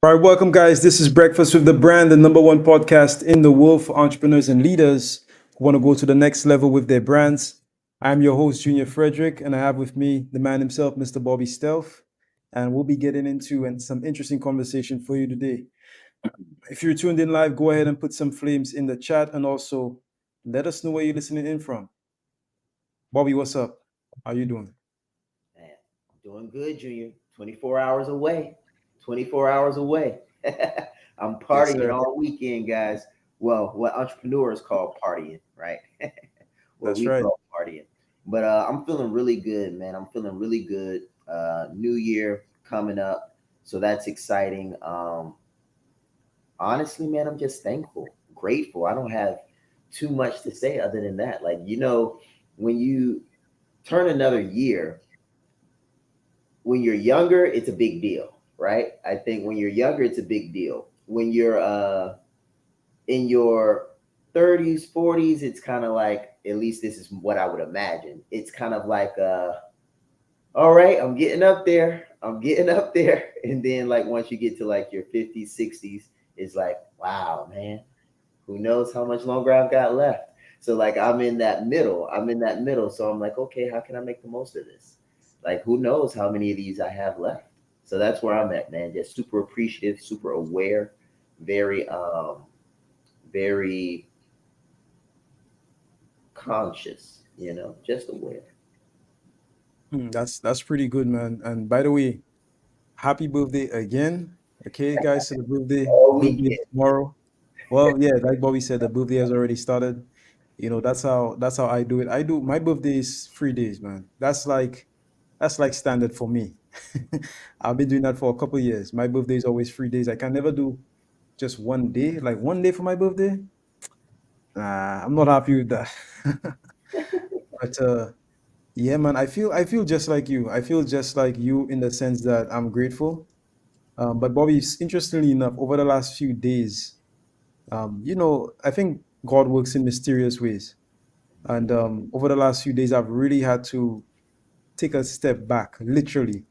All right, welcome, guys. This is Breakfast with the Brand, the number one podcast in the world for entrepreneurs and leaders who want to go to the next level with their brands. I'm your host, Junior Frederick, and I have with me the man himself, Mr. Bobby Stealth. And we'll be getting into some interesting conversation for you today. If you're tuned in live, go ahead and put some flames in the chat and also let us know where you're listening in from. Bobby, what's up? How you doing? Man, I'm doing good, Junior. 24 hours away. 24 hours away. I'm Yes, partying sir. all weekend, guys. Well, what entrepreneurs call partying, right? What That's we right. call partying. But I'm feeling really good, man. I'm feeling really good. New Year coming up. So that's exciting. Honestly, man, I'm just thankful, grateful. I don't have too much to say other than that. Like, when you turn another year, when you're younger, it's a big deal, right? I think when you're younger, it's a big deal. When you're in your 30s, 40s, it's kind of like, at least this is what I would imagine. It's kind of like, all right, I'm getting up there. I'm getting up there. And then, like, once you get to like your 50s, 60s, it's like, wow, man, who knows how much longer I've got left. So like I'm in that middle. I'm in that middle. So I'm like, okay, how can I make the most of this? Like who knows how many of these I have left. So that's where I'm at, man. Just super appreciative, super aware, very very conscious, just aware. That's pretty good, man. And by the way, happy birthday again. Okay, guys, so the All birthday is weekend. tomorrow. Well, yeah, like Bobby said, the birthday has already started. That's how I do it. I do my birthday is 3 days, man. That's like standard for me. I've been doing that for a couple of years. My birthday is always 3 days. I can never do just one day, like one day for my birthday. Nah, I'm not happy with that. But yeah, man, I feel just like you. I feel just like you in the sense that I'm grateful. But Bobby, interestingly enough, over the last few days, I think God works in mysterious ways. And over the last few days, I've really had to take a step back, literally,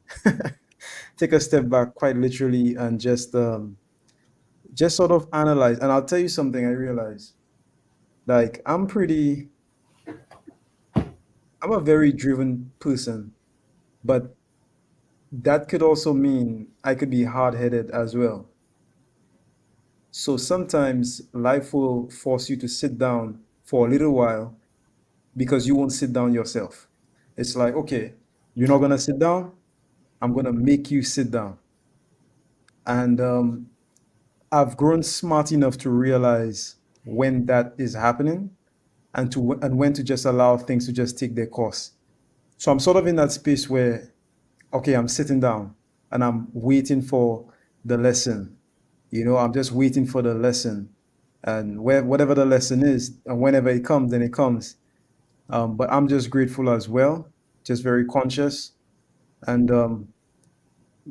take a step back, quite literally, and just sort of analyze. And I'll tell you something I realized. Like, I'm a very driven person, but that could also mean I could be hard-headed as well. So sometimes life will force you to sit down for a little while because you won't sit down yourself. It's like, okay, you're not gonna sit down. I'm gonna make you sit down. And I've grown smart enough to realize when that is happening and when to just allow things to just take their course. So I'm sort of in that space where, okay, I'm sitting down and I'm waiting for the lesson. I'm just waiting for the lesson, and whatever the lesson is, and whenever it comes, then it comes. But I'm just grateful as well, just very conscious and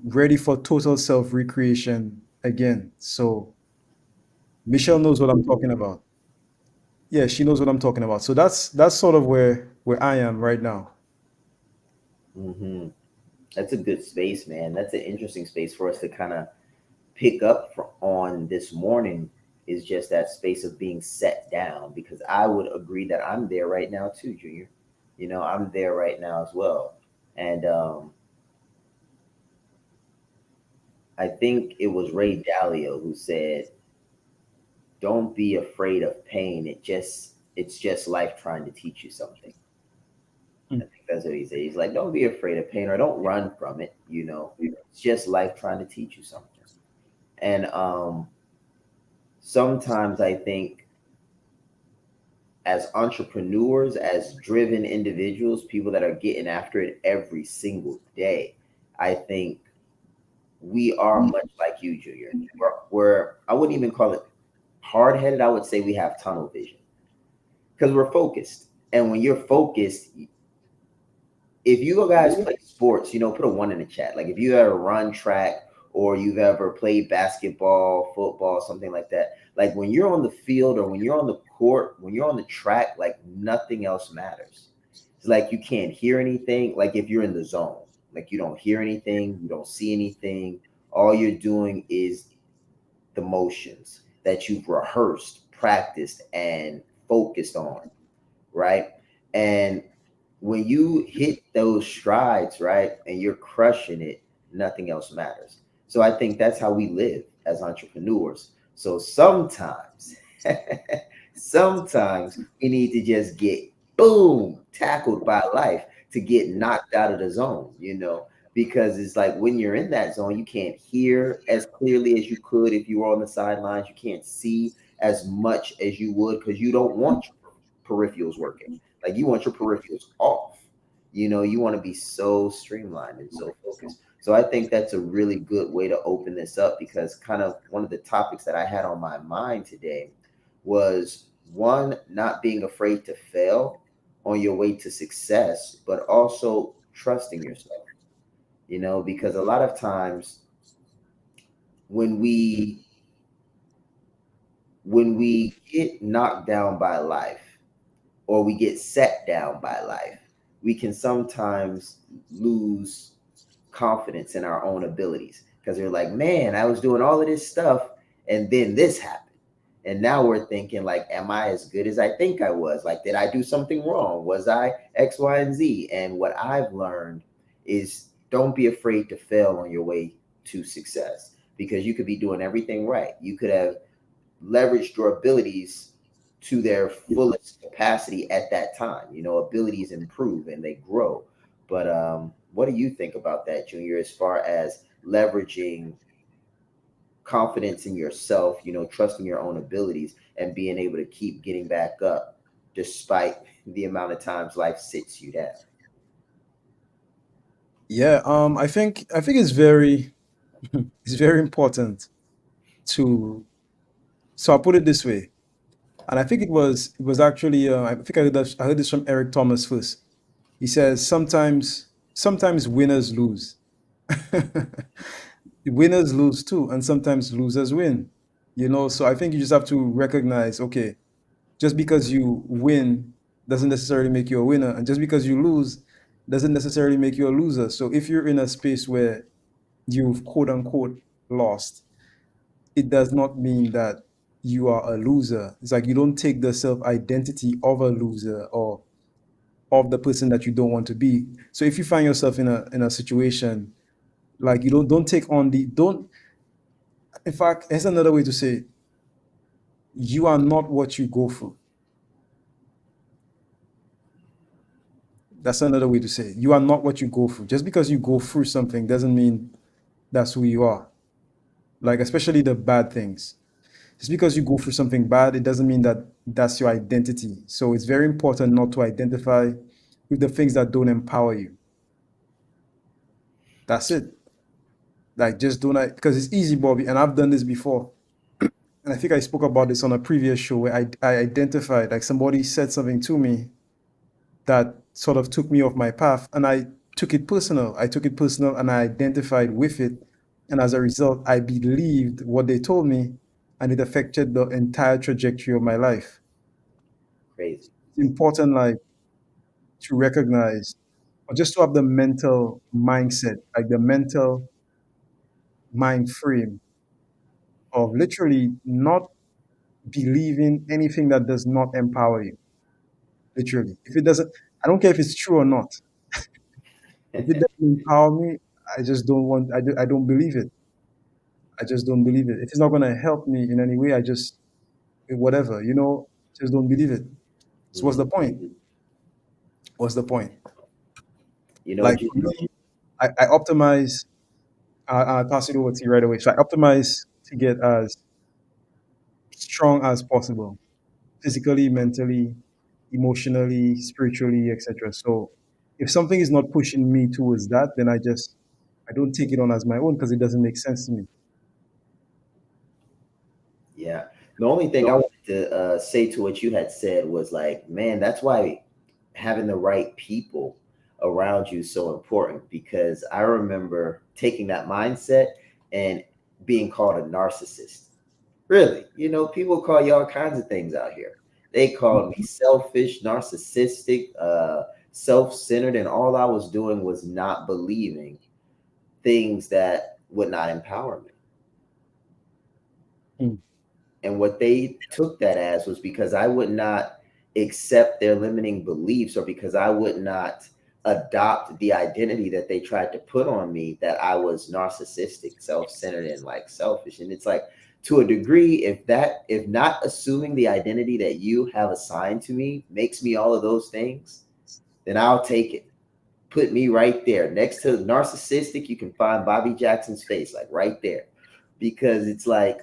ready for total self recreation again. So Michelle knows what I'm talking about. Yeah, she knows what I'm talking about. So that's sort of where I am right now. Hmm. That's a good space, man. That's an interesting space for us to kind of pick up on this morning, is just that space of being set down, because I would agree that I'm there right now too, Junior. I'm there right now as well. And I think it was Ray Dalio who said, don't be afraid of pain. It's just life trying to teach you something. I Mm. think that's what he said. He's like, don't be afraid of pain, or don't run from it. It's just life trying to teach you something. And sometimes I think, as entrepreneurs, as driven individuals, people that are getting after it every single day, I think we are much like you, Junior. We're I wouldn't even call it hard headed. I would say we have tunnel vision, because we're focused. And when you're focused, if you guys play sports, put a one in the chat. Like if you ever run track, or you've ever played basketball, football, something like that. Like when you're on the field, or when you're on the court, when you're on the track, like nothing else matters. It's like you can't hear anything. Like if you're in the zone, like you don't hear anything, you don't see anything. all you're doing is the motions that you've rehearsed, practiced, and focused on, right? And when you hit those strides, right, and you're crushing it, nothing else matters. So I think that's how we live as entrepreneurs. So sometimes, sometimes we need to just get boom tackled by life to get knocked out of the zone, because it's like when you're in that zone, you can't hear as clearly as you could if you were on the sidelines. You can't see as much as you would because you don't want your peripherals working. Like you want your peripherals off. You want to be so streamlined and so focused. So I think that's a really good way to open this up because kind of one of the topics that I had on my mind today was one, not being afraid to fail on your way to success, but also trusting yourself, because a lot of times when we when we get knocked down by life or we get set down by life, we can sometimes lose confidence in our own abilities because they're like, man, I was doing all of this stuff and then this happened. And now we're thinking, like, am I as good as I think I was? Like, did I do something wrong? Was I X, Y, and Z? And what I've learned is don't be afraid to fail on your way to success because you could be doing everything right. You could have leveraged your abilities to their fullest capacity at that time. Abilities improve and they grow. But what do you think about that, Junior, as far as leveraging confidence in yourself, trusting your own abilities and being able to keep getting back up despite the amount of times life sits you down? Yeah, I think it's very it's very important to. So I'll put it this way, and I think it was actually I think I heard this from Eric Thomas first. He says sometimes winners lose. Winners lose too, and sometimes losers win. So I think you just have to recognize, okay, just because you win doesn't necessarily make you a winner, and just because you lose doesn't necessarily make you a loser. So if you're in a space where you've quote unquote lost, it does not mean that you are a loser. It's like you don't take the self identity of a loser or of the person that you don't want to be. So if you find yourself in a situation, like, you don't take on the don't in fact, here's another way to say it. You are not what you go through. That's another way to say it. You are not what you go through. Just because you go through something doesn't mean that's who you are. Like, especially the bad things. Just because you go through something bad, it doesn't mean that that's your identity. So it's very important not to identify with the things that don't empower you. That's it. Like, just don't, because it's easy, Bobby, and I've done this before. And I think I spoke about this on a previous show where I identified, like, somebody said something to me that sort of took me off my path, and I took it personal. I took it personal and I identified with it. And as a result, I believed what they told me, and it affected the entire trajectory of my life. Crazy. It's important, like, to recognize or just to have the mental mindset, like the mental mind frame of literally not believing anything that does not empower you. Literally. If it doesn't, I don't care if it's true or not. If it doesn't empower me, I don't believe it. I just don't believe it. If it's not going to help me in any way, whatever, just don't believe it. So what's the Mhm. point? What's the point? Like, for Junior. me, I optimize, I'll pass it over to you right away. So I optimize to get as strong as possible, physically, mentally, emotionally, spiritually, etc. So if something is not pushing me towards that, then I don't take it on as my own because it doesn't make sense to me. Yeah. The only thing I wanted to say to what you had said was like, man, that's why having the right people around you is so important because I remember taking that mindset and being called a narcissist. Really, people call you all kinds of things out here. They called me selfish, narcissistic, self centered, and all I was doing was not believing things that would not empower me. Mm. And what they took that as was because I would not accept their limiting beliefs, or because I would not adopt the identity that they tried to put on me, that I was narcissistic, self-centered, and like selfish. And it's like, to a degree, if not assuming the identity that you have assigned to me makes me all of those things, then I'll take it. Put me right there next to narcissistic. You can find Bobby Jackson's face, like right there, because it's like,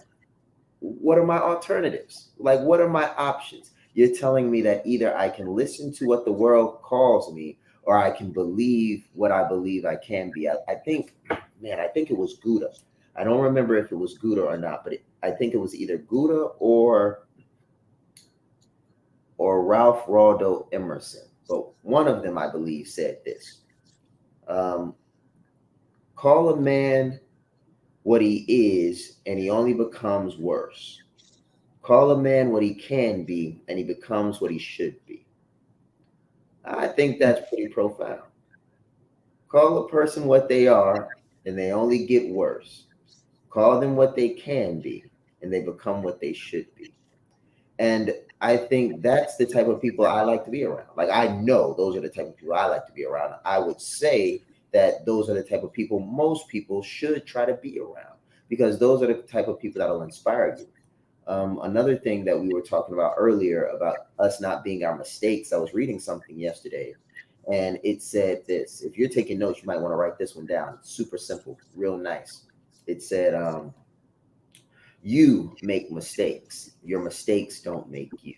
what are my alternatives? Like, what are my options? You're telling me that either I can listen to what the world calls me, or I can believe what I believe I can be. I think, man, I think it was Gouda. I don't remember if it was Gouda or not, but I think it was either Gouda or Ralph Waldo Emerson. But one of them, I believe, said this. Call a man what he is, and he only becomes worse. Call a man what he can be, and he becomes what he should be. I think that's pretty profound. Call a person what they are, and they only get worse. Call them what they can be, and they become what they should be. And I think that's the type of people I like to be around. Like, I know those are the type of people I like to be around. I would say that those are the type of people most people should try to be around, because those are the type of people that will inspire you. Another thing that we were talking about earlier about us not being our mistakes, I was reading something yesterday, and it said this. If you're taking notes, you might want to write this one down. It's super simple, real nice. It said, you make mistakes. Your mistakes don't make you.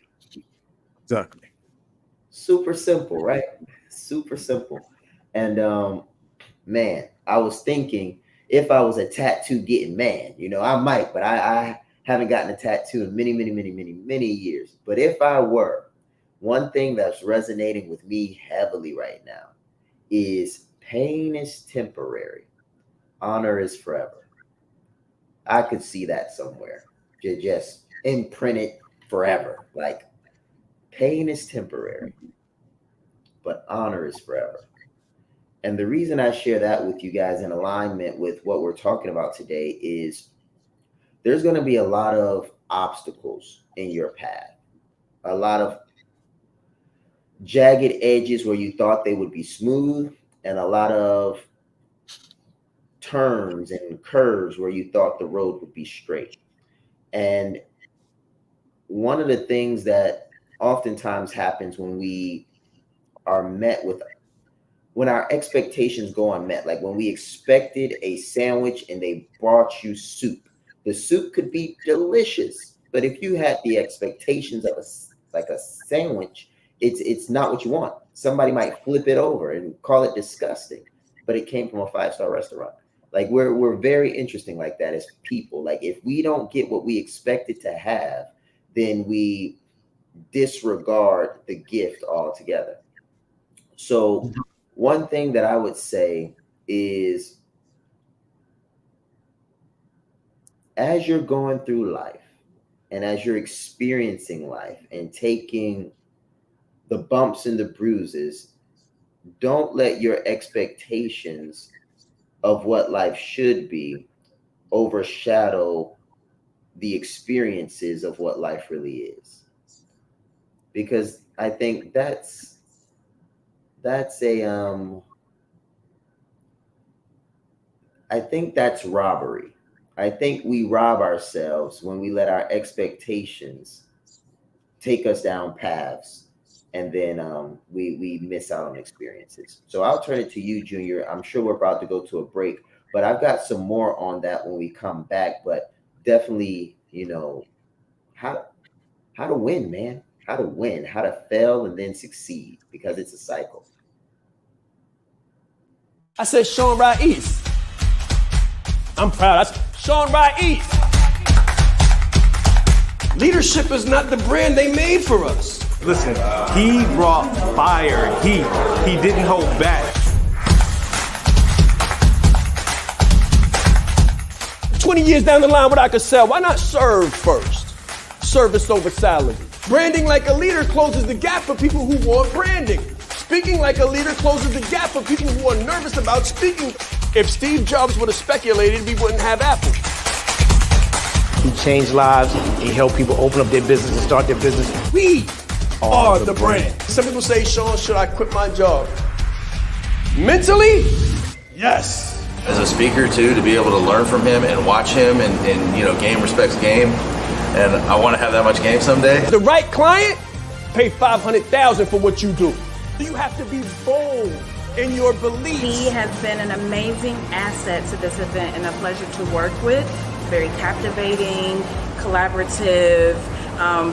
Exactly. Super simple, right? Super simple. And man, I was thinking, if I was a tattoo getting man, I might, but I haven't gotten a tattoo in many, many, many, many, many years. But if I were, one thing that's resonating with me heavily right now is pain is temporary, honor is forever. I could see that somewhere, just imprinted forever. Like, pain is temporary, but honor is forever. And the reason I share that with you guys in alignment with what we're talking about today is there's going to be a lot of obstacles in your path, a lot of jagged edges where you thought they would be smooth, and a lot of turns and curves where you thought the road would be straight. And one of the things that oftentimes happens when we are met with, when our expectations go unmet, like when we expected a sandwich and they brought you soup. The soup could be delicious, but if you had the expectations of a sandwich, it's not what you want. Somebody might flip it over and call it disgusting, but it came from a 5-star restaurant. Like, we're very interesting like that as people. Like, if we don't get what we expected to have, then we disregard the gift altogether. So one thing that I would say is, as you're going through life and as you're experiencing life and taking the bumps and the bruises, don't let your expectations of what life should be overshadow the experiences of what life really is. Because I think that's robbery. I think we rob ourselves when we let our expectations take us down paths, and then we miss out on experiences. So I'll turn it to you, Junior. I'm sure we're about to go to a break, but I've got some more on that when we come back. But definitely, how to win, man. How to win, how to fail and then succeed, because it's a cycle. I said Shaan Ride East. I'm proud. I said Shaan Ride East. Leadership is not the brand they made for us. Listen, he brought fire, heat. He didn't hold back. 20 years down the line, what I could sell, why not serve first? Service over salary. Branding like a leader closes the gap for people who want branding. Speaking like a leader closes the gap for people who are nervous about speaking. If Steve Jobs would have speculated, we wouldn't have Apple. He changed lives. He helped people open up their business and start their business. We are the brand. Some people say, Shaan, should I quit my job? Mentally, yes. As a speaker too, to be able to learn from him and watch him and game respects game. And I want to have that much game someday. The right client, pay $500,000 for what you do. You have to be bold in your beliefs. He has been an amazing asset to this event and a pleasure to work with. Very captivating, collaborative,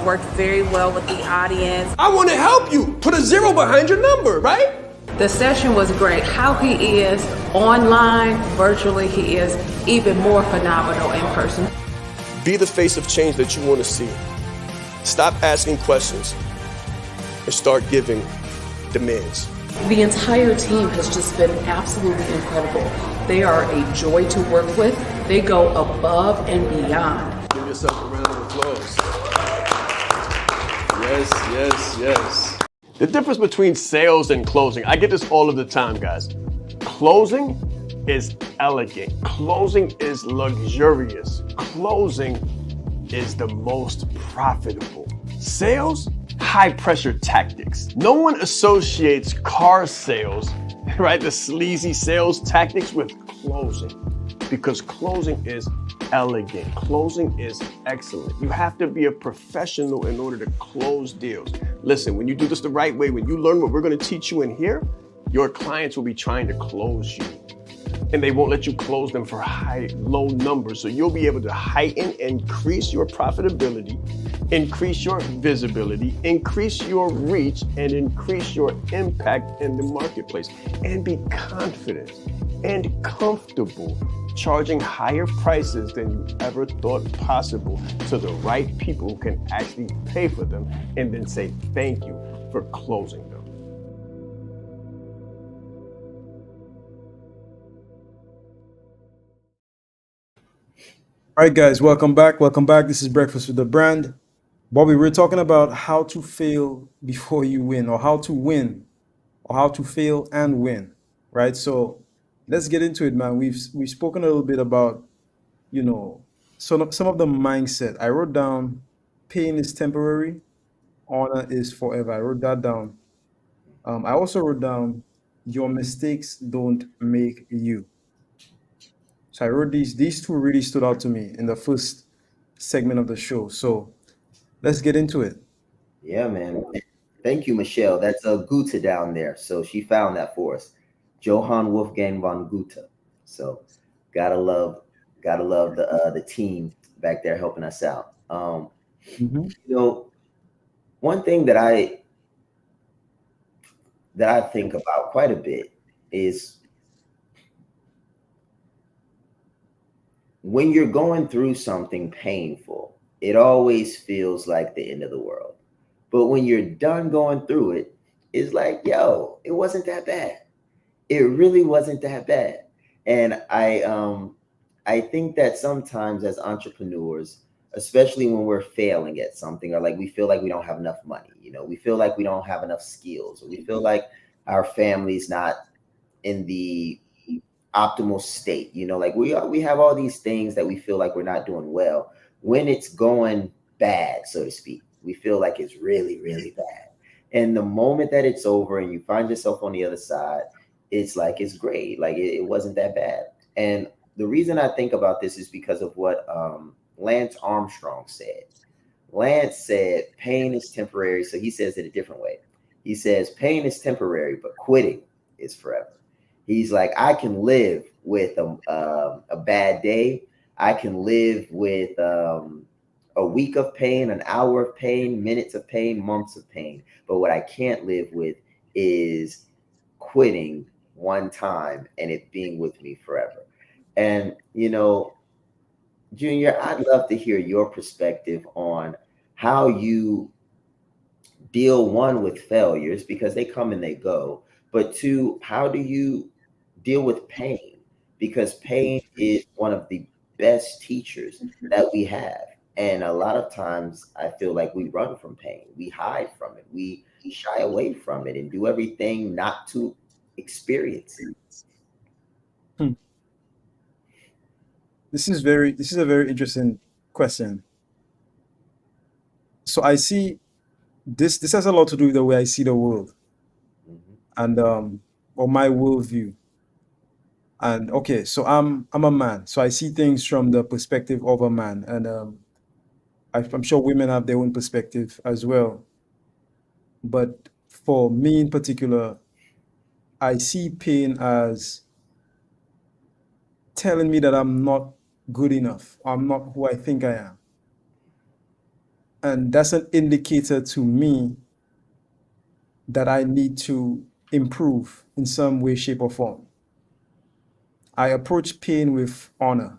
worked very well with the audience. I want to help you. Put a 0 behind your number, right? The session was great. How he is online, virtually, he is even more phenomenal in person. Be the face of change that you want to see. Stop asking questions and start giving demands. The entire team has just been absolutely incredible. They are a joy to work with. They go above and beyond. Give yourself a round of applause. Yes, yes, yes. The difference between sales and closing, I get this all of the time, guys. Closing is elegant. Closing is luxurious. Closing is the most profitable. Sales, high pressure tactics. No one associates car sales, right, the sleazy sales tactics with closing, because closing is elegant. Closing is excellent. You have to be a professional in order to close deals. Listen, when you do this the right way, when you learn what we're going to teach you in here, your clients will be trying to close you. And they won't let you close them for low numbers. So you'll be able to heighten, increase your profitability, increase your visibility, increase your reach, and increase your impact in the marketplace. And be confident and comfortable charging higher prices than you ever thought possible to the right people who can actually pay for them and then say thank you for closing them. All right, guys, welcome back. Welcome back. This is Breakfast with the Brand. Bobby, we're talking about how to fail before you win, or how to win, or how to fail and win, right? So let's get into it, man. We've spoken a little bit about, some of the mindset. I wrote down pain is temporary, honor is forever. I wrote that down. I also wrote down your mistakes don't make you. So I wrote these two really stood out to me in the first segment of the show. So let's get into it. Yeah, man. Thank you, Michelle. That's a Goethe down there. So she found that for us. Johann Wolfgang von Goethe. So gotta love the team back there helping us out. One thing that I think about quite a bit is when you're going through something painful, it always feels like the end of the world. But when you're done going through it, it's like, yo, it wasn't that bad. It really wasn't that bad. And I think that sometimes as entrepreneurs, especially when we're failing at something, or like we feel like we don't have enough money, we feel like we don't have enough skills, or we feel like our family's not in the optimal state, like we have all these things that we feel like we're not doing well. When it's going bad, so to speak, we feel like it's really, really bad. And the moment that it's over and you find yourself on the other side, it's like, it's great. Like it wasn't that bad. And the reason I think about this is because of what Lance Armstrong said. Lance said, pain is temporary. So he says it a different way. He says, pain is temporary, but quitting is forever. He's like, I can live with a bad day. I can live with a week of pain, an hour of pain, minutes of pain, months of pain. But what I can't live with is quitting one time and it being with me forever. And, Junior, I'd love to hear your perspective on how you deal, one, with failures, because they come and they go. But two, how do you deal with pain? Because pain is one of the best teachers that we have. And a lot of times I feel like we run from pain. We hide from it. We shy away from it and do everything not to experience it. this is a very interesting question. So I see this has a lot to do with the way I see the world Hmm. and or my worldview. And okay, so I'm a man, so I see things from the perspective of a man, and I'm sure women have their own perspective as well. But for me in particular, I see pain as telling me that I'm not good enough. I'm not who I think I am. And that's an indicator to me that I need to improve in some way, shape, or form. I approach pain with honor.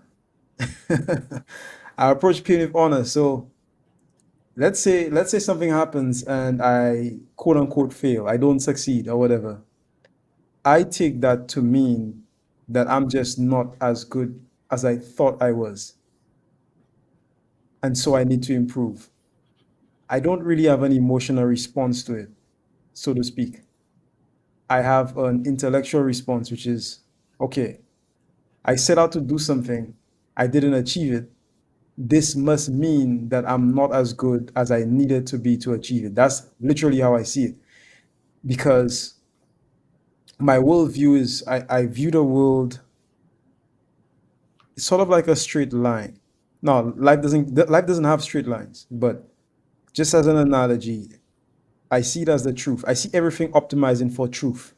I approach pain with honor. So let's say something happens and I quote unquote fail. I don't succeed or whatever. I take that to mean that I'm just not as good as I thought I was. And so I need to improve. I don't really have an emotional response to it, so to speak. I have an intellectual response, which is okay, I set out to do something, I didn't achieve it. This must mean that I'm not as good as I needed to be to achieve it. That's literally how I see it. Because my worldview is I view the world sort of like a straight line. No, life doesn't have straight lines, but just as an analogy, I see it as the truth. I see everything optimizing for truth.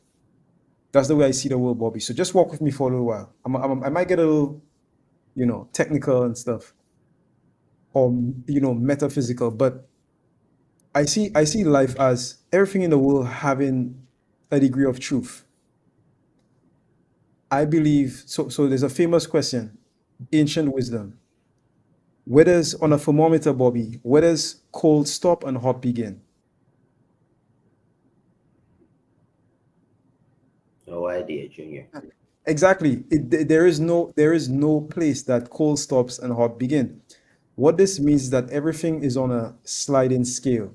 That's the way I see the world, Bobby. So just walk with me for a little while. I might get a little, technical and stuff, or metaphysical, but I see life as everything in the world having a degree of truth. I believe so. So there's a famous question, ancient wisdom. Where does on a thermometer, Bobby? Where does cold stop and hot begin? No idea, Junior. Exactly. There is no place that cold stops and hot begin. What this means is that everything is on a sliding scale.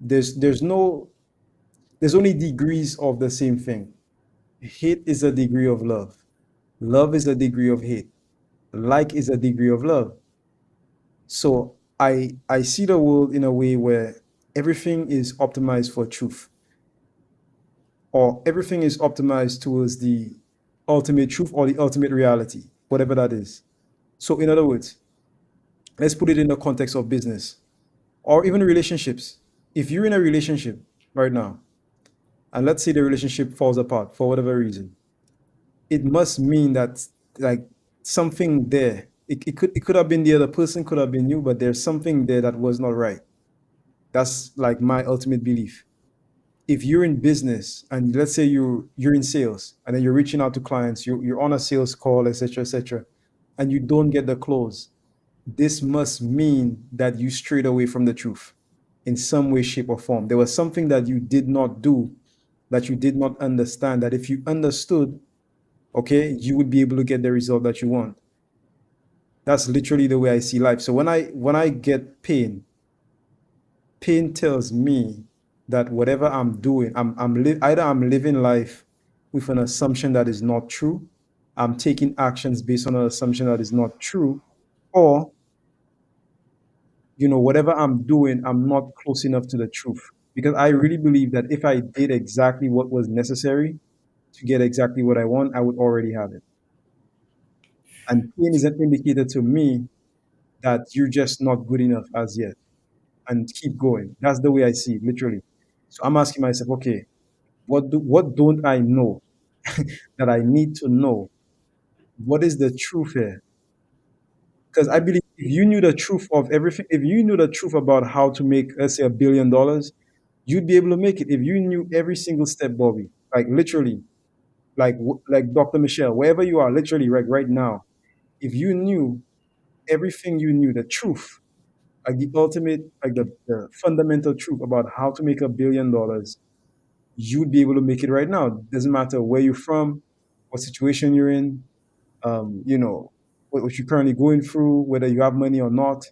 There's only degrees of the same thing. Hate is a degree of love. Love is a degree of hate. Like is a degree of love. So I see the world in a way where everything is optimized for truth, or everything is optimized towards the ultimate truth or the ultimate reality, whatever that is. So in other words, let's put it in the context of business or even relationships. If you're in a relationship right now, and let's say the relationship falls apart for whatever reason, it must mean that like something there. It could have been the other person, could have been you, but there's something there that was not right. That's like my ultimate belief. If you're in business and let's say you're in sales and then you're reaching out to clients, you're on a sales call, etc., and you don't get the close, this must mean that you strayed away from the truth in some way, shape, or form. There was something that you did not do, that you did not understand, that if you understood, okay, you would be able to get the result that you want. That's literally the way I see life. So when I get pain tells me that whatever I'm doing, either I'm living life with an assumption that is not true, I'm taking actions based on an assumption that is not true, or whatever I'm doing, I'm not close enough to the truth. Because I really believe that if I did exactly what was necessary to get exactly what I want, I would already have it. And pain is an indicator to me that you're just not good enough as yet, and keep going. That's the way I see it, literally. So I'm asking myself, okay, what don't I know that I need to know? What is the truth here? Because I believe if you knew the truth of everything, if you knew the truth about how to make, let's say, $1 billion, you'd be able to make it. If you knew every single step, Bobby, like literally, like Dr. Michelle, wherever you are, literally, right now, if you knew everything you knew, the truth, like the ultimate, like the fundamental truth about how to make $1 billion, you'd be able to make it right now. Doesn't matter where you're from, what situation you're in, what you're currently going through, whether you have money or not.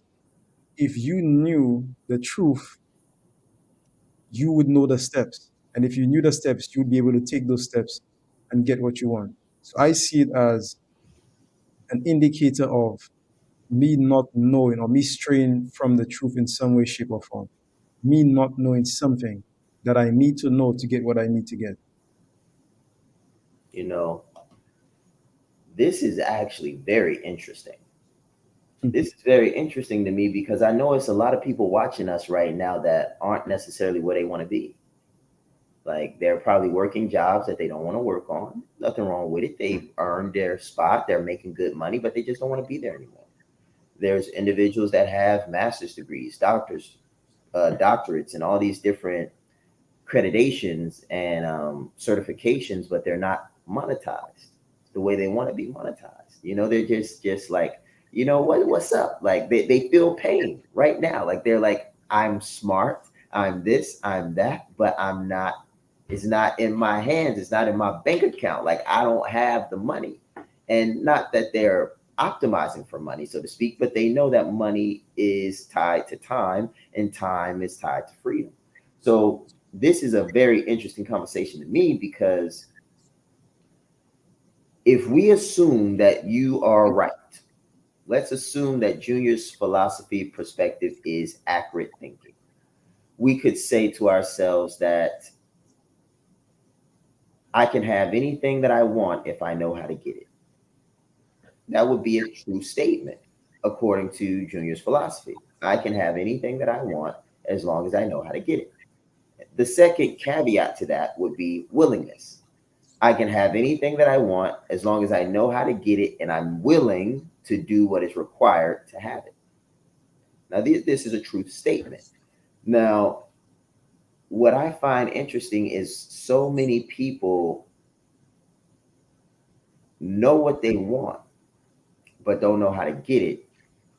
If you knew the truth, you would know the steps. And if you knew the steps, you'd be able to take those steps and get what you want. So I see it as an indicator of me not knowing or me straying from the truth in some way, shape, or form. Me not knowing something that I need to know to get what I need to get. You know, this is actually very interesting. This is very interesting to me because I know it's a lot of people watching us right now that aren't necessarily where they want to be. Like they're probably working jobs that they don't want to work on. Nothing wrong with it. They've earned their spot. They're making good money, but they just don't want to be there anymore. There's individuals that have master's degrees, doctorates, and all these different accreditations and certifications, but they're not monetized the way they want to be monetized. They're just like, what's up? Like they feel pain right now. Like they're like, I'm smart, I'm this, I'm that, but I'm not. It's not in my hands. It's not in my bank account. Like I don't have the money, and not that they're optimizing for money, so to speak, but they know that money is tied to time, and time is tied to freedom. So this is a very interesting conversation to me because if we assume that you are right, let's assume that Junior's philosophy perspective is accurate thinking. We could say to ourselves that I can have anything that I want if I know how to get it. That would be a true statement according to Junior's philosophy. I can have anything that I want as long as I know how to get it. The second caveat to that would be willingness. I can have anything that I want as long as I know how to get it and I'm willing to do what is required to have it. Now, this is a truth statement. Now, what I find interesting is so many people know what they want, but don't know how to get it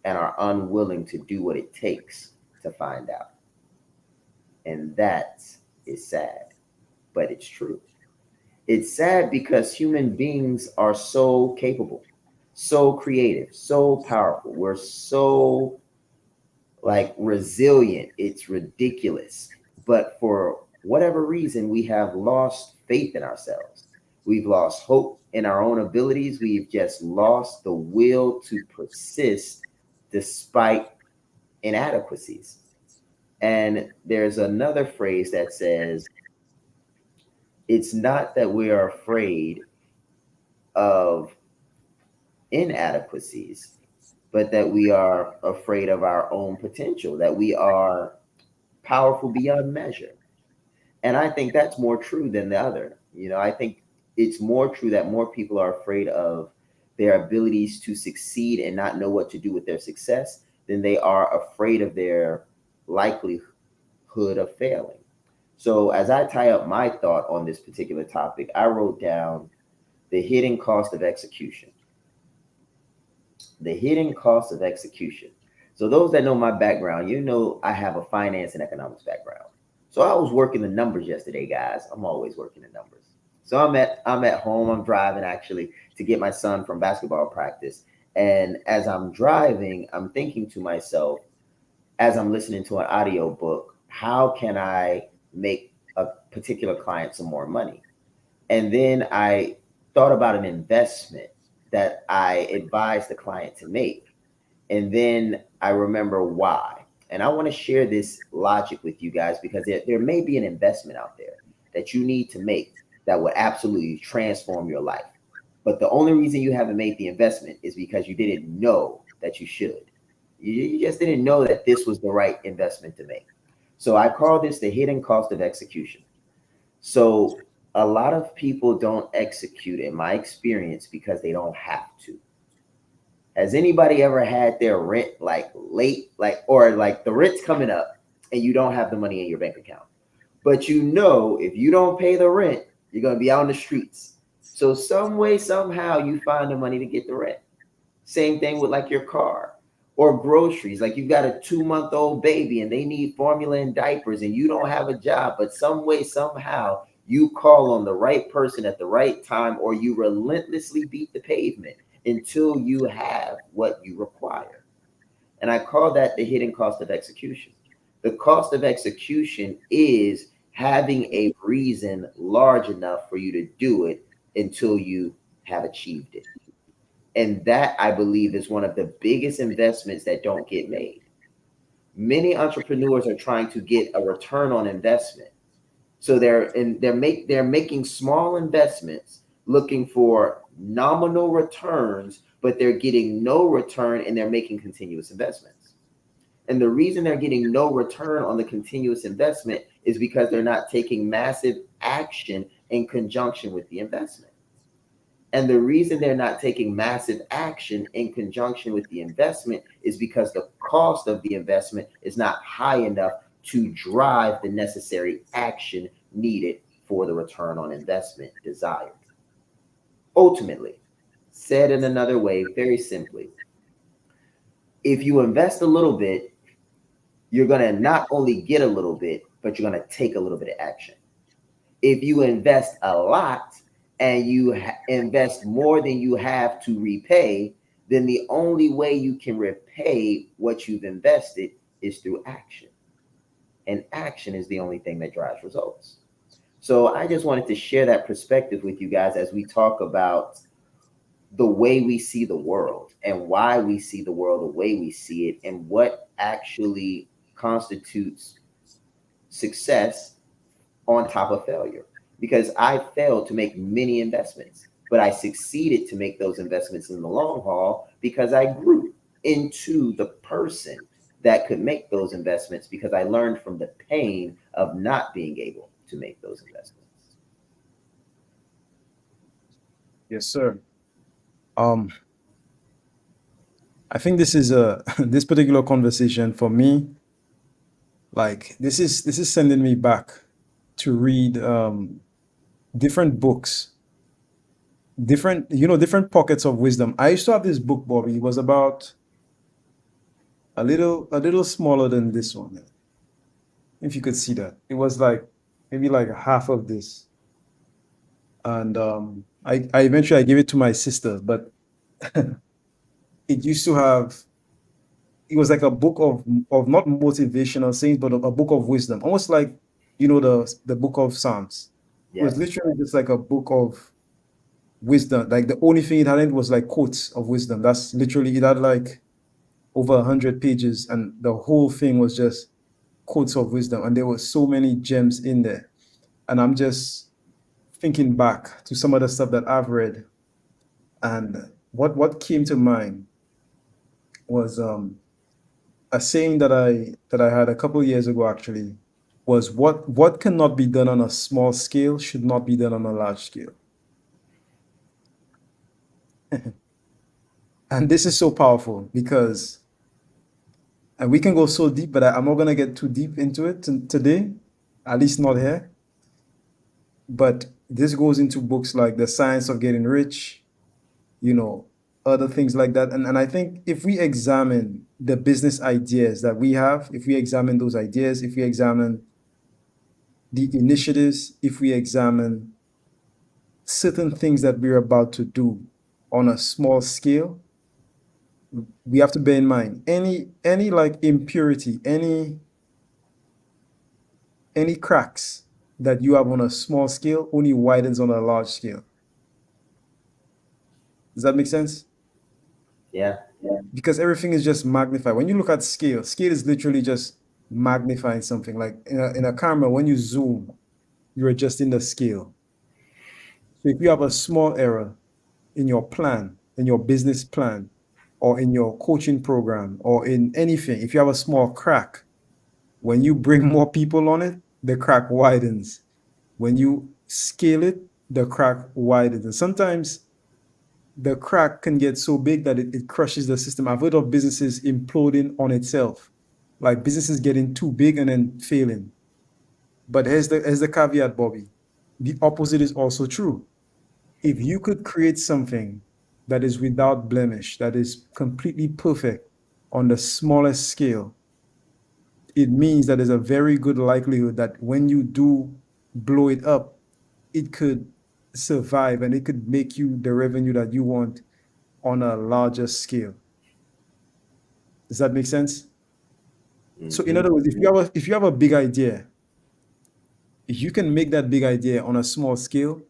and are unwilling to do what it takes to find out. And that is sad, but it's true. It's sad because human beings are so capable, so creative, so powerful. We're so like resilient. It's ridiculous. But for whatever reason, we have lost faith in ourselves. We've lost hope in our own abilities. We've just lost the will to persist despite inadequacies. And there's another phrase that says, it's not that we are afraid of inadequacies, but that we are afraid of our own potential, that we are powerful beyond measure. And I think that's more true than the other. I think it's more true that more people are afraid of their abilities to succeed and not know what to do with their success than they are afraid of their likelihood of failing. So as I tie up my thought on this particular topic, I wrote down the hidden cost of execution. The hidden cost of execution. So those that know my background, I have a finance and economics background. So I was working the numbers yesterday, guys. I'm always working the numbers. So I'm at home. I'm driving actually to get my son from basketball practice. And as I'm driving, I'm thinking to myself, as I'm listening to an audio book, how can I make a particular client some more money? And then I thought about an investment that I advised the client to make. And then I remember why. And I want to share this logic with you guys because there may be an investment out there that you need to make that would absolutely transform your life. But the only reason you haven't made the investment is because you didn't know that you should. You just didn't know that this was the right investment to make. So I call this the hidden cost of execution. So a lot of people don't execute, in my experience, because they don't have to. Has anybody ever had their rent like late, or the rent's coming up and you don't have the money in your bank account? But if you don't pay the rent, you're going to be out on the streets. So some way, somehow you find the money to get the rent. Same thing with your car or groceries. Like you've got a 2-month-old baby and they need formula and diapers and you don't have a job, but some way, somehow you call on the right person at the right time, or you relentlessly beat the pavement until you have what you require. And I call that the hidden cost of execution. The cost of execution is having a reason large enough for you to do it until you have achieved it. And that, I believe, is one of the biggest investments that don't get made. Many entrepreneurs are trying to get a return on investment. So they're making small investments looking for nominal returns, but they're getting no return and they're making continuous investments. And the reason they're getting no return on the continuous investment is because they're not taking massive action in conjunction with the investment. And the reason they're not taking massive action in conjunction with the investment is because the cost of the investment is not high enough to drive the necessary action needed for the return on investment desired. Ultimately, said in another way, very simply, if you invest a little bit, you're going to not only get a little bit, but you're going to take a little bit of action. If you invest a lot and you invest more than you have to repay, then the only way you can repay what you've invested is through action. And action is the only thing that drives results. So I just wanted to share that perspective with you guys as we talk about the way we see the world and why we see the world the way we see it and what actually constitutes success on top of failure. Because I failed to make many investments, but I succeeded to make those investments in the long haul because I grew into the person that could make those investments because I learned from the pain of not being able to make those investments. Yes, sir. Um, I think this is a this particular conversation for me, like this is sending me back to read different books, different pockets of wisdom. I used to have this book, Bobby. It was about a little smaller than this one. If you could see that. It was like maybe like half of this. And I eventually I gave it to my sister, but it used to have it was like a book of not motivational things, but a book of wisdom, almost like the book of Psalms. It was Yes. literally just like a book of wisdom. Like the only thing it had in it was like quotes of wisdom. That's literally it had like over 100 pages, and the whole thing was just quotes of wisdom, and there were so many gems in there. And I'm just thinking back to some of the stuff that I've read, and what came to mind was a saying that I had a couple of years ago actually was what cannot be done on a small scale should not be done on a large scale. And this is so powerful because and we can go so deep, but I'm not gonna get too deep into it today, at least not here. But this goes into books like The Science of Getting Rich, you know, other things like that. And I think if we examine the business ideas that we have, if we examine those ideas, if we examine the initiatives, if we examine certain things that we're about to do on a small scale, we have to bear in mind any like impurity, any cracks that you have on a small scale only widens on a large scale. Does that make sense? Yeah. Because everything is just magnified. When you look at scale, scale is literally just magnifying something. Like in a camera, when you zoom, you're adjusting the scale. So if you have a small error in your plan, in your business plan, or in your coaching program, or in anything, if you have a small crack, when you bring more people on it, the crack widens. When you scale it, the crack widens. And sometimes the crack can get so big that it crushes the system. I've heard of businesses imploding on itself, like businesses getting too big and then failing. But here's the caveat, Bobby. The opposite is also true. If you could create something that is without blemish, that is completely perfect on the smallest scale, it means that there's a very good likelihood that when you do blow it up, it could survive and it could make you the revenue that you want on a larger scale. Does that make sense? So in Mm-hmm. other words, if you have a big idea, if you can make that big idea on a small scale,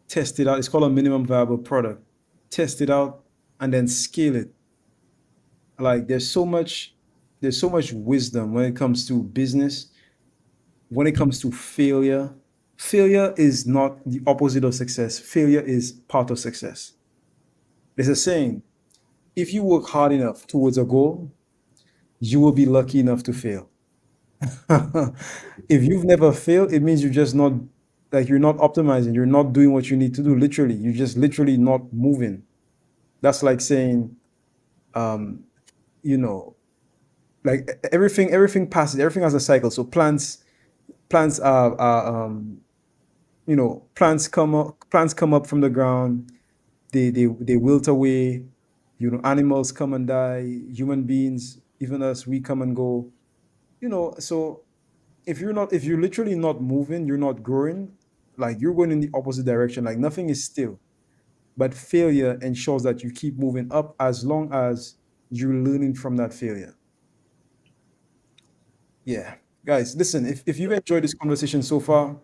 test it out. It's called a minimum viable product. Test it out, and then scale it. Like there's so much wisdom when it comes to business, when it comes to failure. Failure is not the opposite of success. Failure is part of success. There's a saying, if you work hard enough towards a goal, you will be lucky enough to fail. If you've never failed, it means you're just not, like, you're not optimizing, you're not doing what you need to do. Literally, you're just literally not moving. That's like saying, um, you know, like everything passes, everything has a cycle. So plants are plants come up from the ground, they wilt away, animals come and die, human beings, even us, we come and go. So if you're literally not moving, you're not growing, like you're going in the opposite direction, like nothing is still. But failure ensures that you keep moving up as long as you're learning from that failure. Yeah. Guys, listen, if you've enjoyed this conversation so far,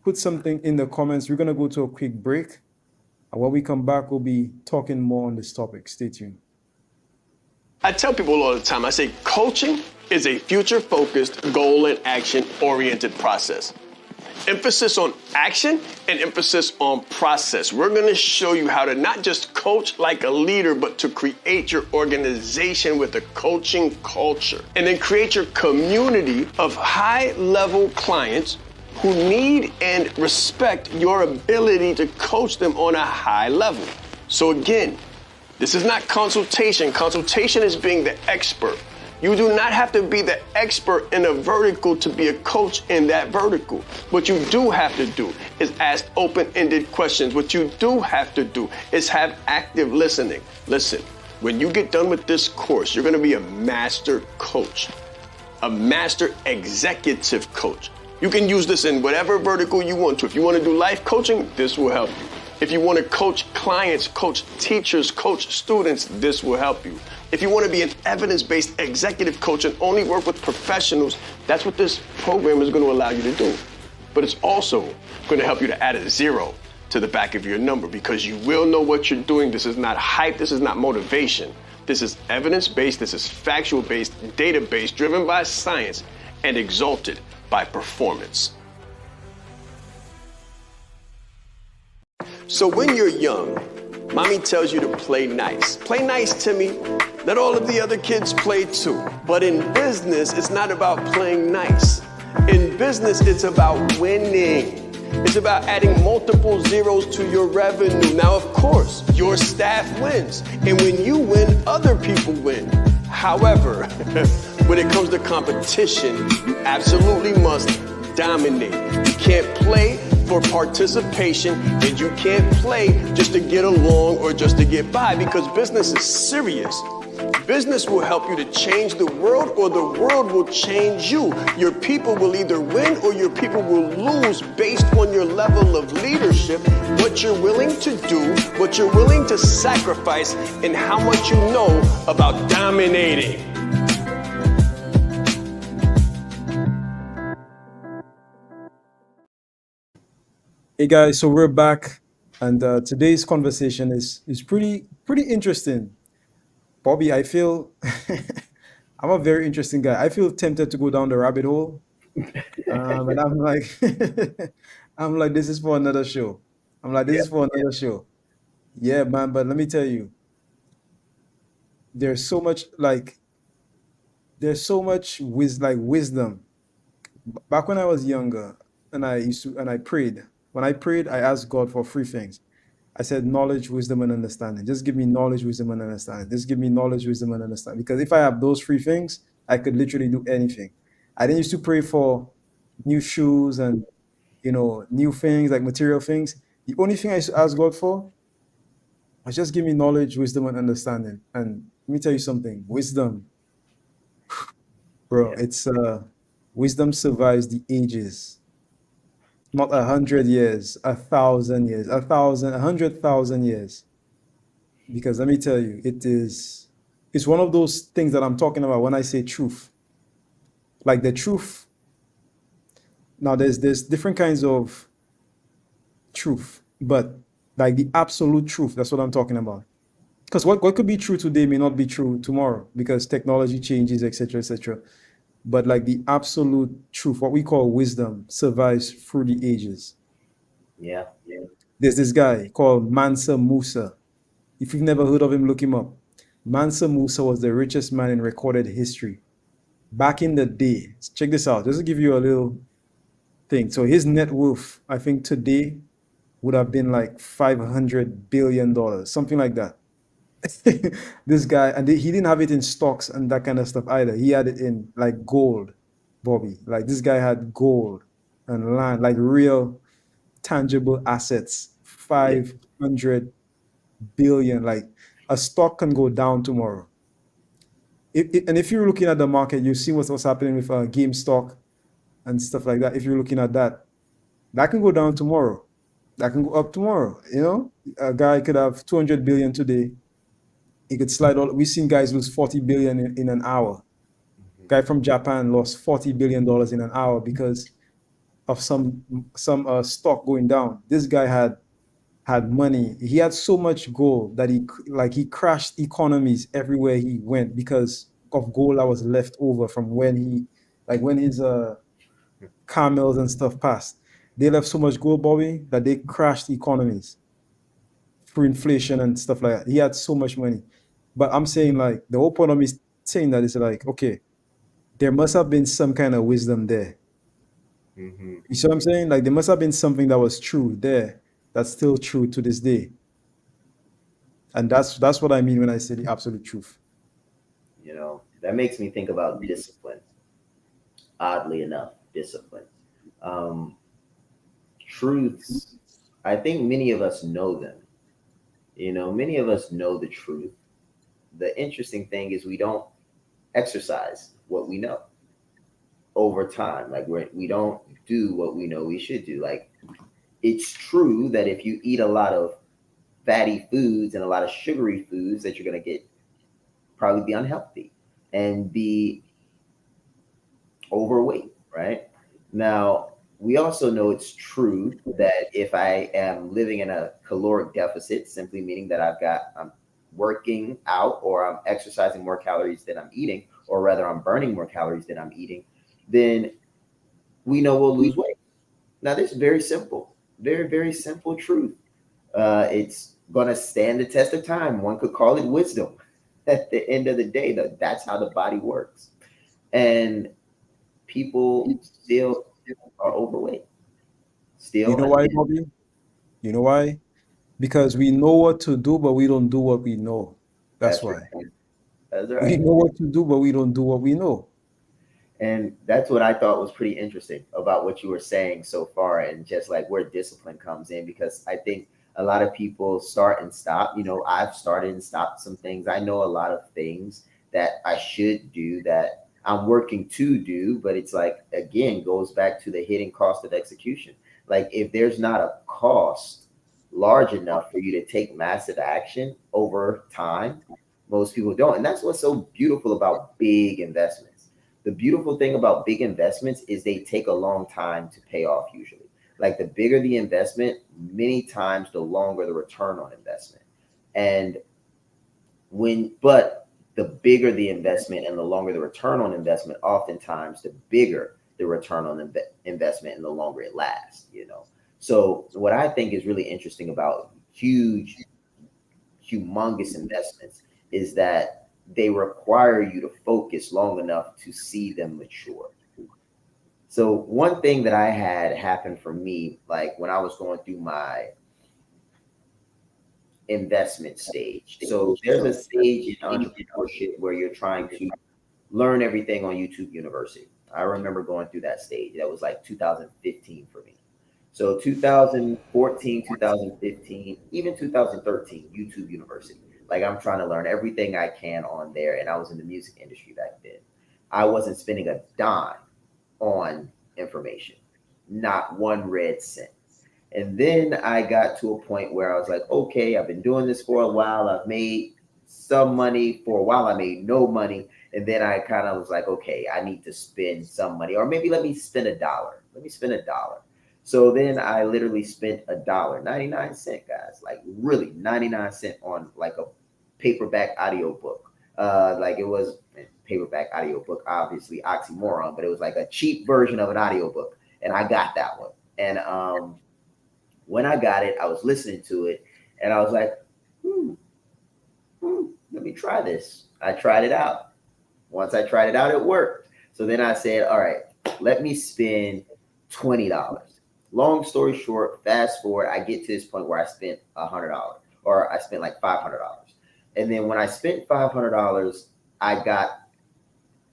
put something in the comments. We're gonna go to a quick break. And when we come back, we'll be talking more on this topic. Stay tuned. I tell people all the time, I say coaching is a future-focused, goal and action-oriented process. Emphasis on action and emphasis on process. We're going to show you how to not just coach like a leader, but to create your organization with a coaching culture. And then create your community of high-level clients who need and respect your ability to coach them on a high level. So again, this is not consultation. Consultation is being the expert. You do not have to be the expert in a vertical to be a coach in that vertical. What you do have to do is ask open-ended questions. What you do have to do is have active listening. Listen, when you get done with this course, you're going to be a master coach, a master executive coach. You can use this in whatever vertical you want to. If you want to do life coaching, this will help you. If you want to coach clients, coach teachers, coach students, this will help you. If you want to be an evidence-based executive coach and only work with professionals, that's what this program is going to allow you to do. But it's also going to help you to add a zero to the back of your number because you will know what you're doing. This is not hype. This is not motivation. This is evidence-based. This is factual-based, data-based, driven by science, and exalted by performance. So when you're young, mommy tells you to play nice. Play nice, Timmy. Let all of the other kids play too. But in business, it's not about playing nice. In business, it's about winning. It's about adding multiple zeros to your revenue. Now, of course, your staff wins. And when you win, other people win. However, when it comes to competition, you absolutely must dominate. You can't play for participation, and you can't play just to get along or just to get by because business is serious. Business will help you to change the world or the world will change you. Your people will either win or your people will lose based on your level of leadership, what you're willing to do, what you're willing to sacrifice, and how much you know about dominating. Hey guys, so we're back, and today's conversation is pretty interesting. Bobby, I feel I'm a very interesting guy. I feel tempted to go down the rabbit hole, and I'm like, I'm like, this is for another show. I'm like, this Yeah. is for another show. Yeah, man. But let me tell you, there's so much like wisdom. Back when I was younger, and I prayed. When I prayed, I asked God for three things. I said knowledge, wisdom, and understanding. Just give me knowledge, wisdom, and understanding. Just give me knowledge, wisdom, and understanding. Because if I have those three things, I could literally do anything. I didn't used to pray for new shoes and new things like material things. The only thing I used to ask God for was just give me knowledge, wisdom, and understanding. And let me tell you something. Wisdom, bro, Yeah. it's wisdom survives the ages. Not 100 years, 1,000 years, 100,000 years. Because let me tell you, it's one of those things that I'm talking about when I say truth. Like the truth. Now there's different kinds of truth, but like the absolute truth, that's what I'm talking about. because what could be true today may not be true tomorrow because technology changes, etc., etc. But like the absolute truth, what we call wisdom, survives through the ages. Yeah. There's this guy called Mansa Musa. If you've never heard of him, look him up. Mansa Musa was the richest man in recorded history back in the day. Check this out, just to give you a little thing. So his net worth, I think today, would have been like $500 billion, something like that. This guy, and he didn't have it in stocks and that kind of stuff either. He had it in like gold, Bobby. Like this guy had gold and land, like real tangible assets. Yeah. 500 billion. Like a stock can go down tomorrow. And if you're looking at the market, you see what's happening with GameStop and stuff like that. If you're looking at that, that can go down tomorrow. That can go up tomorrow. You know, a guy could have 200 billion today. He could slide all. We've seen guys lose 40 billion in an hour. Guy from Japan lost $40 billion in an hour because of some stock going down. This guy had money. He had so much gold that he crashed economies everywhere he went because of gold that was left over from when his camels and stuff passed. They left so much gold, Bobby, that they crashed economies through inflation and stuff like that. He had so much money. But I'm saying like the whole point of me saying that is like, okay, there must have been some kind of wisdom there. Mm-hmm. You see what I'm saying? Like there must have been something that was true there that's still true to this day. And that's what I mean when I say the absolute truth. You know, that makes me think about discipline. Oddly enough, discipline. Um, Truths, I think many of us know them. You know, many of us know the truth. The interesting thing is we don't exercise what we know over time. Like we don't do what we know we should do. Like it's true that if you eat a lot of fatty foods and a lot of sugary foods, that you're going to get probably be unhealthy and be overweight, right? Now, we also know it's true that if I am living in a caloric deficit, simply meaning that I'm working out or I'm exercising more calories than I'm eating, or rather I'm burning more calories than I'm eating, then we know we'll lose weight. Now, this is very simple, very, very simple truth. It's going to stand the test of time. One could call it wisdom. At the end of the day, that's how the body works. And people still are overweight. You Still, know why, Bobby? You know why? Because we know what to do, but we don't do what we know. That's that's why. right. That's We right. know what to do, but we don't do what we know. And that's what I thought was pretty interesting about what you were saying so far, and just like where discipline comes in, because I think a lot of people start and stop. You know, I've started and stopped some things. I know a lot of things that I should do that I'm working to do, but it's like, again, goes back to the hidden cost of execution. Like, if there's not a cost large enough for you to take massive action over time, most people don't. And that's what's so beautiful about big investments. The beautiful thing about big investments is they take a long time to pay off usually. Like the bigger the investment, many times the longer the return on investment. And but the bigger the investment and the longer the return on investment, oftentimes the bigger the return on investment and the longer it lasts, you know. So what I think is really interesting about humongous investments is that they require you to focus long enough to see them mature. So one thing that I had happen for me, like when I was going through my investment stage. So there's a stage in entrepreneurship where you're trying to learn everything on YouTube University. I remember going through that stage. That was like 2015 for me. So 2014, 2015, even 2013, YouTube University. Like I'm trying to learn everything I can on there. And I was in the music industry back then. I wasn't spending a dime on information, not one red cent. And then I got to a point where I was like, okay, I've been doing this for a while. I've made some money for a while. I made no money. And then I kind of was like, okay, I need to spend some money, or maybe let me spend a dollar. Let me spend a dollar. So then I literally spent a dollar, 99 cents, guys, like really 99 cents on like a paperback audiobook. Like it was paperback audiobook, obviously oxymoron, but it was like a cheap version of an audiobook. And I got that one. And when I got it, I was listening to it and I was like, let me try this. I tried it out. Once I tried it out, it worked. So then I said, all right, let me spend $20. Long story short, fast forward, I get to this point where I spent $100 or I spent like $500. And then when I spent $500, I got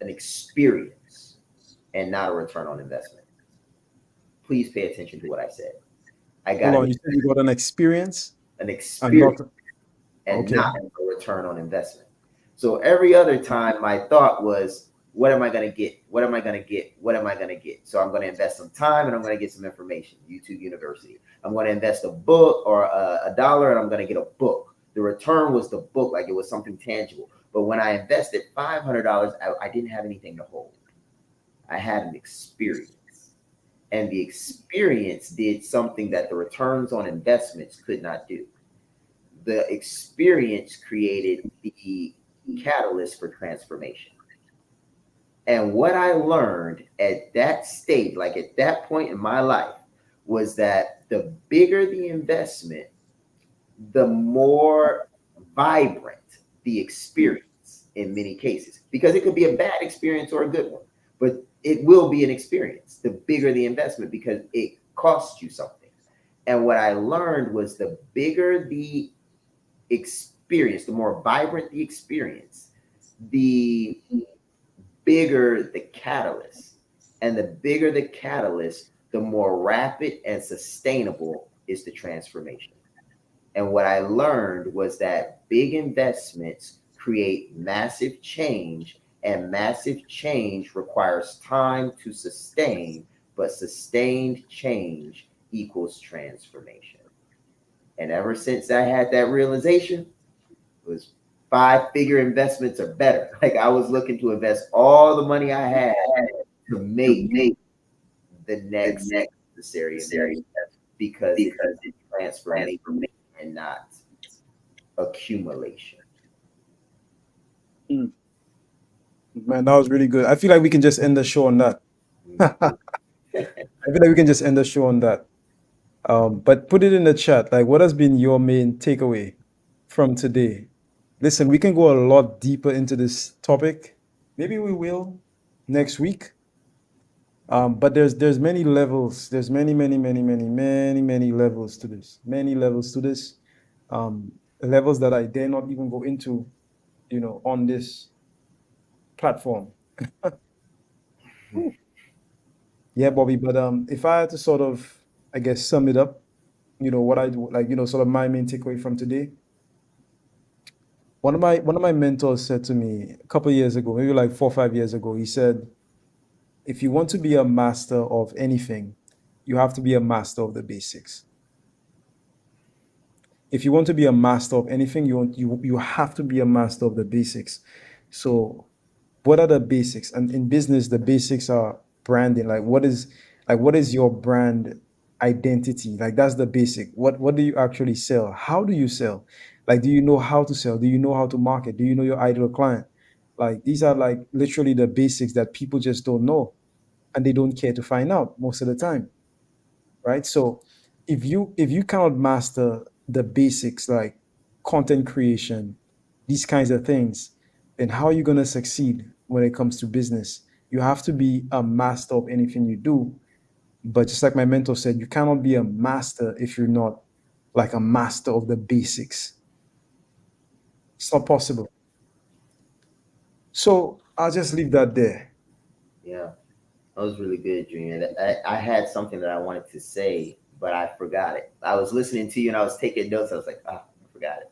an experience and not a return on investment. Please pay attention to what I said. I got Hold on, you said you got an experience an and not experience and okay. not a return on investment. So every other time my thought was, what am I going to get? What am I going to get? What am I going to get? So I'm going to invest some time and I'm going to get some information. YouTube University. I'm going to invest a book or a dollar and I'm going to get a book. The return was the book, like it was something tangible. But when I invested $500, I didn't have anything to hold. I had an experience. And the experience did something that the returns on investments could not do. The experience created the catalyst for transformation. And what I learned at that stage, like at that point in my life, was that the bigger the investment, the more vibrant the experience in many cases, because it could be a bad experience or a good one, but it will be an experience. The bigger the investment, because it costs you something. And what I learned was the bigger the experience, the more vibrant the experience, the bigger the catalyst. And the bigger the catalyst, the more rapid and sustainable is the transformation. And what I learned was that big investments create massive change, and massive change requires time to sustain, but sustained change equals transformation. And ever since I had that realization, it was 5-figure investments or better. Like I was looking to invest all the money I had to make the next necessary investment because it's transformation and not accumulation. Mm. Man, that was really good. I feel like we can just end the show on that. I feel like we can just end the show on that. But put it in the chat. Like, what has been your main takeaway from today? Listen, we can go a lot deeper into this topic. Maybe we will next week. But there's many levels. There's many levels to this. Many levels to this. Levels that I dare not even go into, on this platform. Whew. Yeah, Bobby. But if I had to sort of, I guess, sum it up, what I do, like, sort of my main takeaway from today. One of my mentors said to me a couple of years ago, maybe like 4 or 5 years ago, he said, if you want to be a master of anything, you have to be a master of the basics. If you want to be a master of anything, you have to be a master of the basics. So what are the basics? And in business, the basics are branding. Like what is your brand identity? Like that's the basic. What do you actually sell? How do you sell? Like, do you know how to sell? Do you know how to market? Do you know your ideal client? Like these are like literally the basics that people just don't know and they don't care to find out most of the time, right? So if you cannot master the basics like content creation, these kinds of things, then how are you going to succeed when it comes to business? You have to be a master of anything you do. But just like my mentor said, you cannot be a master if you're not like a master of the basics. It's not possible. So I'll just leave that there. Yeah, that was really good, Junior. I had something that I wanted to say, but I forgot it. I was listening to you and I was taking notes. I was like, I forgot it.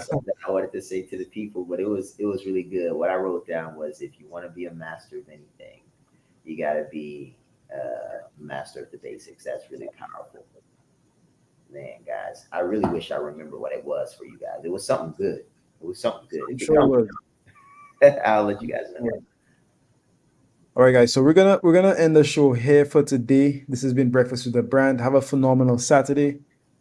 Something I wanted to say to the people, but it was really good. What I wrote down was, if you want to be a master of anything, you got to be a master of the basics. That's really powerful. Man, guys, I really wish I remember what it was for you guys. It was something good. It was something good. I'm If it sure it comes, was. I'll let you guys know. Yeah. All right, guys. So we're gonna end the show here for today. This has been Breakfast with the Brand. Have a phenomenal Saturday.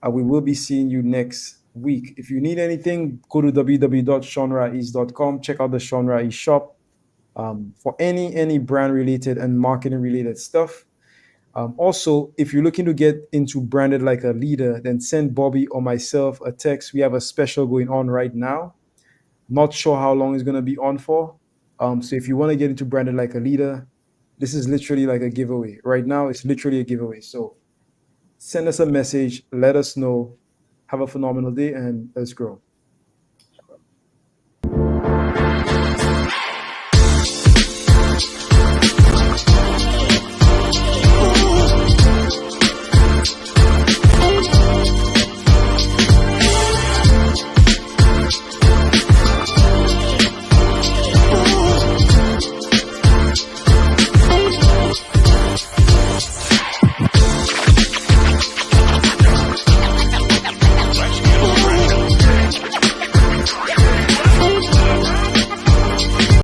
We will be seeing you next week. If you need anything, go to www.seanrais.com. Check out the Sean Rais shop for any brand related and marketing related stuff. Also, if you're looking to get into branded like a leader, then send Bobby or myself a text. We have a special going on right now. Not sure how long it's going to be on for. So if you want to get into branded like a leader, this is literally like a giveaway. Right now, it's literally a giveaway. So send us a message, let us know. Have a phenomenal day, and let's grow.